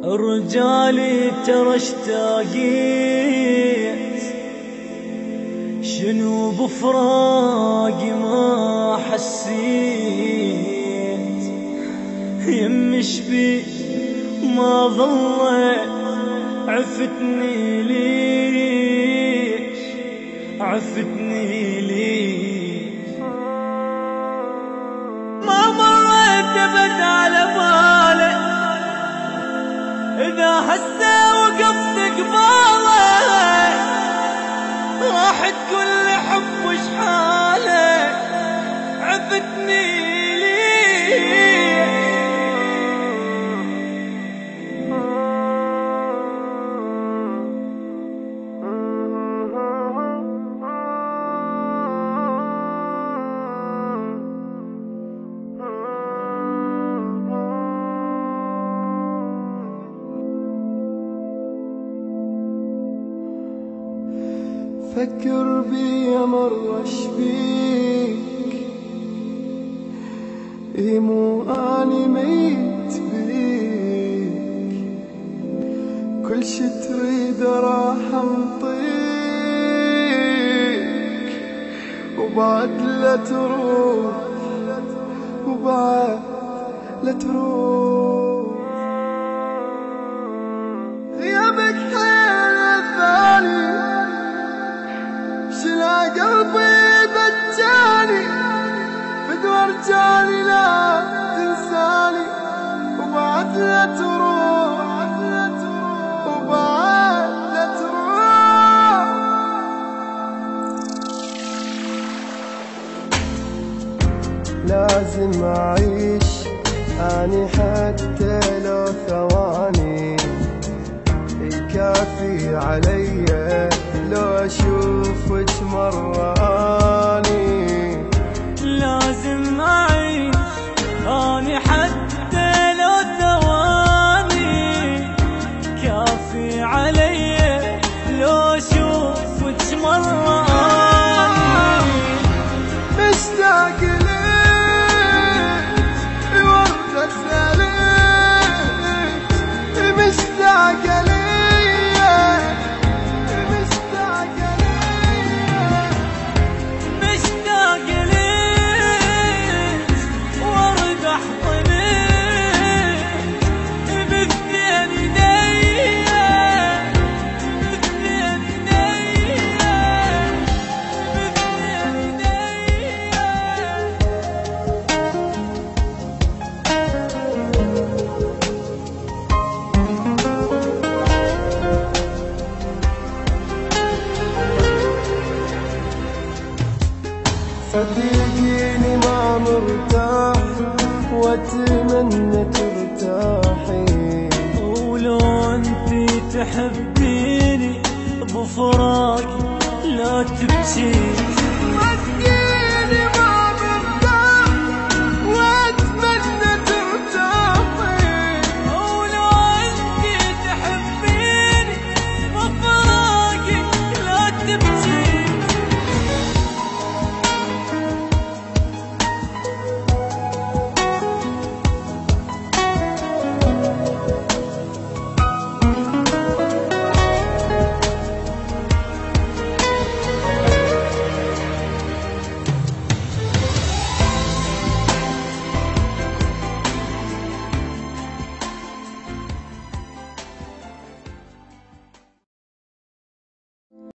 رجالي ترى اشتاقيت، شنو بفراقي ما حسيت، يم شبي ما ظلت عفتني ليش، عفتني ليش، ما مريت ابد على بالي إذا هسه وقفت قبالك راحت كل حب وشحاله، عفتني ليه. فكر بي مرة شبيك، مو اني ميت بيك، كل شي تريد راح انطيك، وبعد لا تروح، وبعد لا تروح، غيابك حيل الثاني شلا قلبي بجاني، بدور جاني لا تنساني، وبعد لا تروح، وبعد لا تروح. لازم أعيش أني حتى لو ثواني، يكافي علي لو أشوفك مرة أني. لازم أعيش أني حتى لو ثواني، كافي علي لو أشوفك مرة أني. مشتاق ليك وارجع ليك، مشتاق ليك، صدقيني ما مرتاح واتمنى ترتاحي، ولو انتي تحبيني بفراقي لا تبكي.